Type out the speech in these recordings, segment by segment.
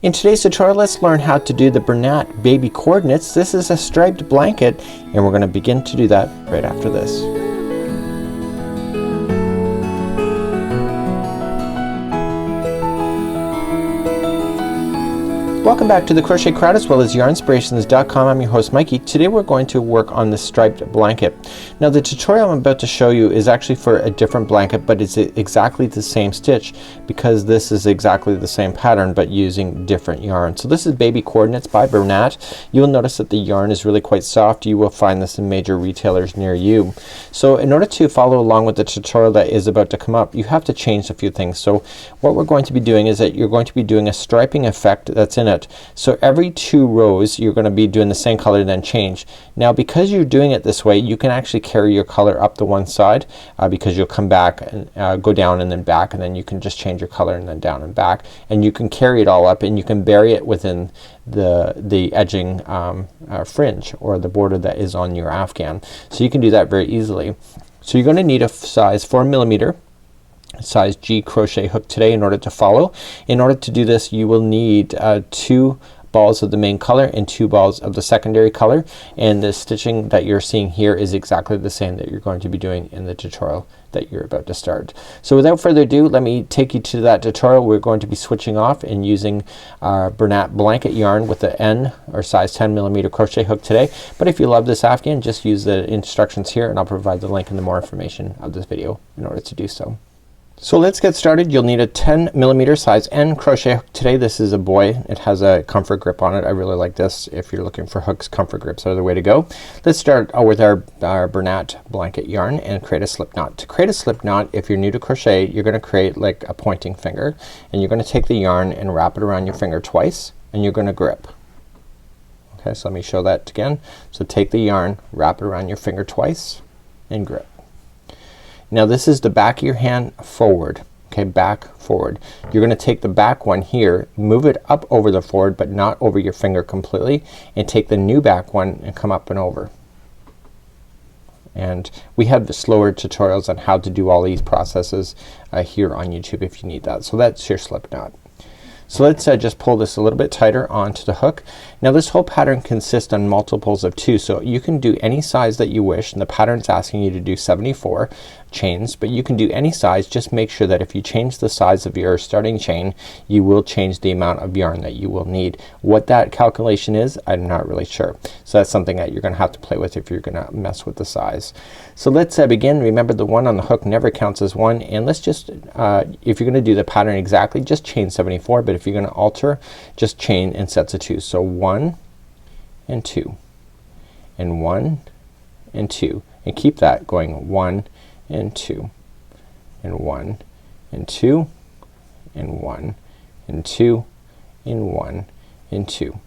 In today's tutorial, let's learn how to do the Bernat baby coordinates. This is a striped blanket and we're going to begin to do that right after this. Welcome back to the Crochet Crowd as well as yarnspirations.com. I'm your host Mikey. Today we're going to work on the striped blanket. Now the tutorial I'm about to show you is actually for a different blanket, but it's exactly the same stitch because this is exactly the same pattern but using different yarn. So this is Baby Coordinates by Bernat. You'll notice that the yarn is really quite soft. You will find this in major retailers near you. So in order to follow along with the tutorial that is about to come up, you have to change a few things. So what we're going to be doing is that you're going to be doing a striping effect that's in it. So every 2 rows you're going to be doing the same color then change. Now because you're doing it this way, you can actually carry your color up to one side because you'll come back and go down and then back, and then you can just change your color and then down and back, and you can carry it all up and you can bury it within the edging fringe or the border that is on your afghan. So you can do that very easily. So you're going to need a size 4mm size G crochet hook today in order to follow. In order to do this you will need 2 balls of the main color and 2 balls of the secondary color, and the stitching that you're seeing here is exactly the same that you're going to be doing in the tutorial that you're about to start. So without further ado, let me take you to that tutorial. We're going to be switching off and using Bernat blanket yarn with the N or size 10mm crochet hook today, but if you love this afghan just use the instructions here and I'll provide the link in the more information of this video in order to do so. So let's get started. You'll need a 10mm size N crochet hook today. This is a boy. It has a comfort grip on it. I really like this. If you're looking for hooks, comfort grips are the way to go. Let's start with our Bernat blanket yarn and create a slip knot. To create a slip knot, if you're new to crochet, you're going to create like a pointing finger, and you're going to take the yarn and wrap it around your finger twice, and you're going to grip. Okay, so let me show that again. So take the yarn, wrap it around your finger twice, and grip. Now this is the back of your hand forward. Okay, back forward. You're gonna take the back one here, move it up over the forward but not over your finger completely, and take the new back one and come up and over. And we have slower tutorials on how to do all these processes here on YouTube if you need that. So that's your slip knot. So let's just pull this a little bit tighter onto the hook. Now this whole pattern consists on multiples of 2, so you can do any size that you wish, and the pattern's asking you to do 74 chains, but you can do any size. Just make sure that if you change the size of your starting chain, you will change the amount of yarn that you will need. What that calculation is, I'm not really sure. So that's something that you're gonna have to play with if you're gonna mess with the size. So let's begin. Remember the 1 on the hook never counts as 1, and let's just if you're gonna do the pattern exactly, just chain 74, but if you're gonna alter, just chain in sets of 2. So 1 and 2 and 1 and 2, and keep that going. 1 and 2 and 1 and 2 and 1 and 2 and 1 and 2.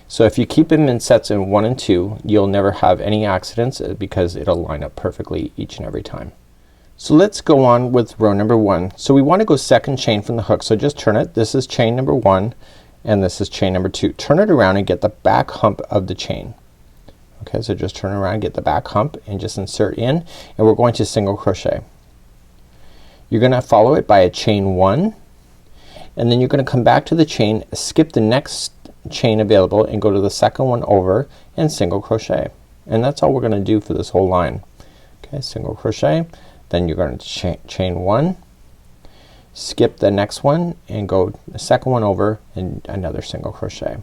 So if you keep them in sets in 1 and 2, you'll never have any accidents because it'll line up perfectly each and every time. So let's go on with row number 1. So we want to go second chain from the hook, so just turn it. This is chain number 1 and this is chain number 2. Turn it around and get the back hump of the chain. Okay, so just turn around, get the back hump, and just insert in, and we're going to single crochet. You're gonna follow it by a chain 1, and then you're gonna come back to the chain, skip the next chain available, and go to the second one over and single crochet. And that's all we're gonna do for this whole line. Okay, single crochet, then you're going to chain 1, skip the next one, and go the second one over and another single crochet.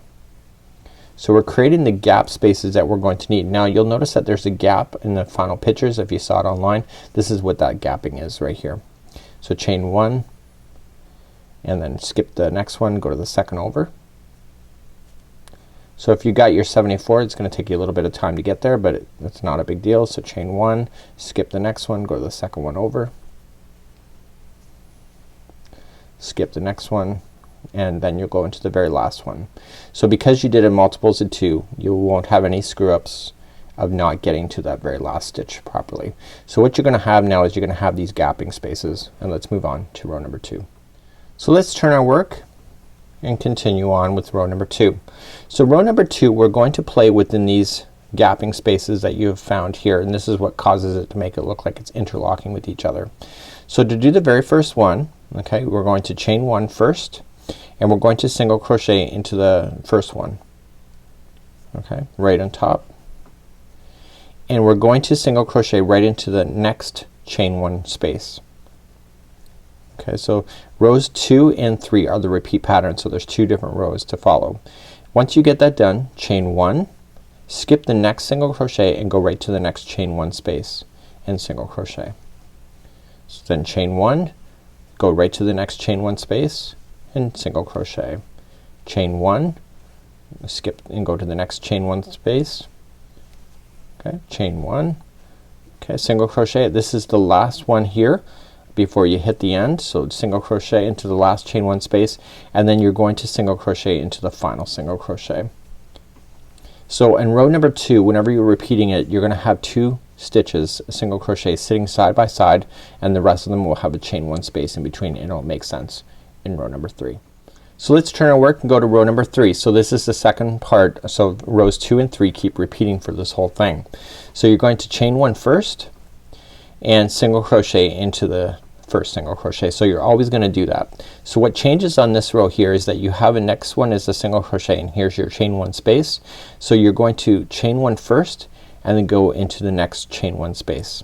So we're creating the gap spaces that we're going to need. Now you'll notice that there's a gap in the final pictures if you saw it online. This is what that gapping is right here. So chain 1 and then skip the next one, go to the second over. So if you got your 74, it's gonna take you a little bit of time to get there, but it's not a big deal. So chain 1, skip the next one, go to the second one over, skip the next one, and then you'll go into the very last one. So because you did it multiples of 2, you won't have any screw ups of not getting to that very last stitch properly. So what you're gonna have now is you're gonna have these gapping spaces, and let's move on to row number 2. So let's turn our work and continue on with row number 2. So row number 2, we're going to play within these gapping spaces that you have found here, and this is what causes it to make it look like it's interlocking with each other. So to do the very first one, okay, we're going to chain 1 first, and we're going to single crochet into the first one, okay, right on top, and we're going to single crochet right into the next chain 1 space. Okay, so rows 2 and 3 are the repeat pattern, so there's 2 different rows to follow. Once you get that done, chain 1, skip the next single crochet and go right to the next chain 1 space and single crochet. So then chain 1, go right to the next chain 1 space and single crochet. Chain 1, skip and go to the next chain 1 space. Okay, chain 1, okay, single crochet. This is the last one here before you hit the end, so single crochet into the last chain 1 space, and then you're going to single crochet into the final single crochet. So in row number 2, whenever you're repeating it, you're gonna have 2 stitches single crochet sitting side by side, and the rest of them will have a chain 1 space in between, and it'll make sense in row number 3. So let's turn our work and go to row number 3. So this is the second part, so rows 2 and 3 keep repeating for this whole thing. So you're going to chain 1 first and single crochet into the first single crochet. So you're always gonna do that. So what changes on this row here is that you have a next one is a single crochet, and here's your chain 1 space. So you're going to chain 1 first and then go into the next chain 1 space.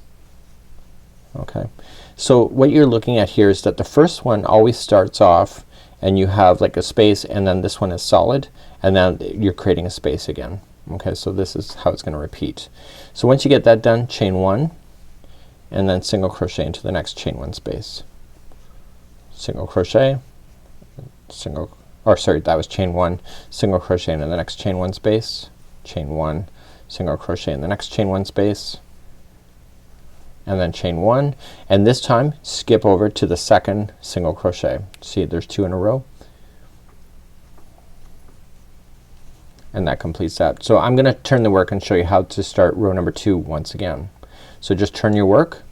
Okay, so what you're looking at here is that the first one always starts off and you have like a space, and then this one is solid, and then you're creating a space again. Okay, so this is how it's gonna repeat. So once you get that done, chain 1 and then single crochet into the next chain 1 space. Single crochet, single, or sorry, that was chain 1, single crochet into the next chain 1 space, chain 1, single crochet in the next chain 1 space, and then chain 1, and this time skip over to the second single crochet. See, there's 2 in a row, and that completes that. So I'm gonna turn the work and show you how to start row number 2 once again. So just turn your work,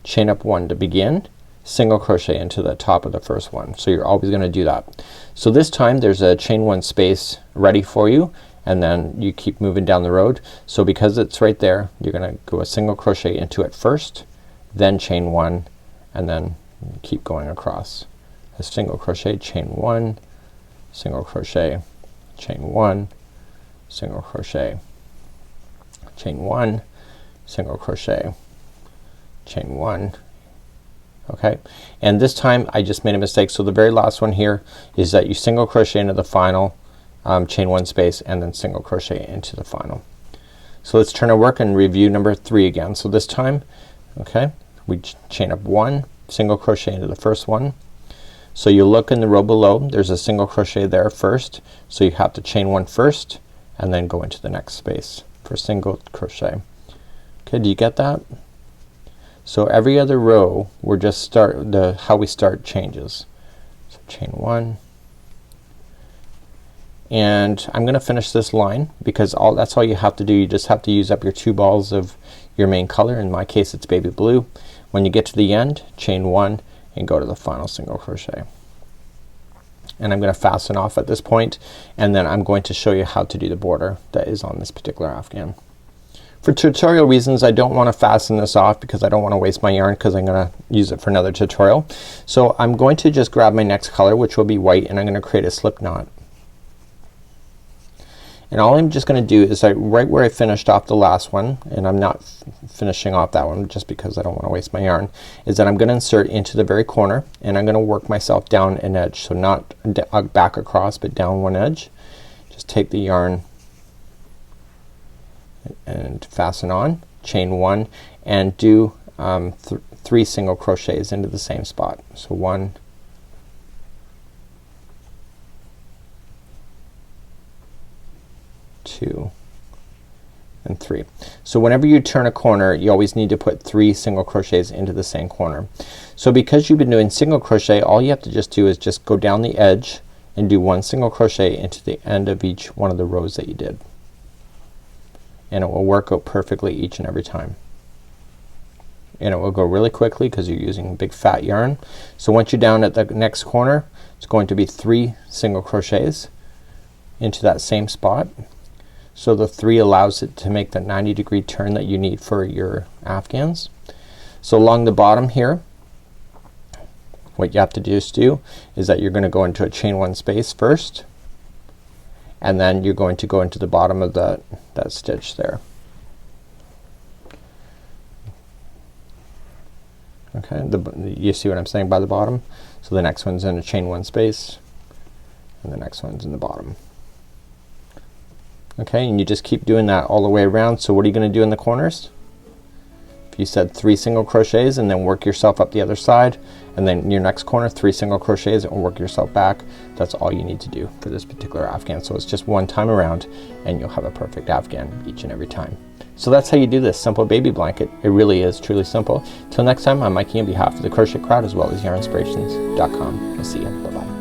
chain up 1 to begin, single crochet into the top of the first one. So you're always gonna do that. So this time there's a chain 1 space ready for you, and then you keep moving down the road. So because it's right there, you're gonna go a single crochet into it first, then chain 1, and then keep going across. A single crochet, chain 1, single crochet, chain 1, single crochet, chain 1, single crochet, chain 1. Okay, and this time I just made a mistake. So the very last one here is that you single crochet into the final chain 1 space and then single crochet into the final. So let's turn our work and review number 3 again. So this time, okay, we chain up 1, single crochet into the first one. So you look in the row below, there's a single crochet there first, so you have to chain 1 first and then go into the next space for single crochet. Okay, do you get that? So every other row we're just start how we start changes. So chain 1, and I'm gonna finish this line because that's all you have to do. You just have to use up your 2 balls of your main color. In my case it's baby blue. When you get to the end, chain 1 and go to the final single crochet. And I'm gonna fasten off at this point, and then I'm going to show you how to do the border that is on this particular afghan. For tutorial reasons I don't want to fasten this off because I don't want to waste my yarn, because I'm gonna use it for another tutorial. So I'm going to just grab my next color, which will be white, and I'm gonna create a slip knot. And all I'm just gonna do is right where I finished off the last one, and I'm not finishing off that one just because I don't want to waste my yarn, is that I'm gonna insert into the very corner, and I'm gonna work myself down an edge. So not back across, but down one edge. Just take the yarn and fasten on, chain 1, and do 3 single crochets into the same spot. So 1, 2, and 3. So whenever you turn a corner, you always need to put 3 single crochets into the same corner. So because you've been doing single crochet, all you have to just do is just go down the edge and do 1 single crochet into the end of each one of the rows that you did, and it will work out perfectly each and every time, and it will go really quickly because you're using big fat yarn. So once you're down at the next corner, it's going to be 3 single crochets into that same spot. So the 3 allows it to make the 90-degree turn that you need for your afghans. So along the bottom here, what you have to just do is that you're gonna go into a chain 1 space first, and then you're going to go into the bottom of that stitch there. Okay, you see what I'm saying by the bottom? So the next one's in a chain 1 space, and the next one's in the bottom. Okay, and you just keep doing that all the way around. So what are you gonna do in the corners? If you said 3 single crochets and then work yourself up the other side, and then in your next corner 3 single crochets and work yourself back, that's all you need to do for this particular afghan. So it's just one time around and you'll have a perfect afghan each and every time. So that's how you do this simple baby blanket. It really is truly simple. Till next time, I'm Mikey on behalf of the Crochet Crowd as well as yarnspirations.com. I'll see you. Bye bye.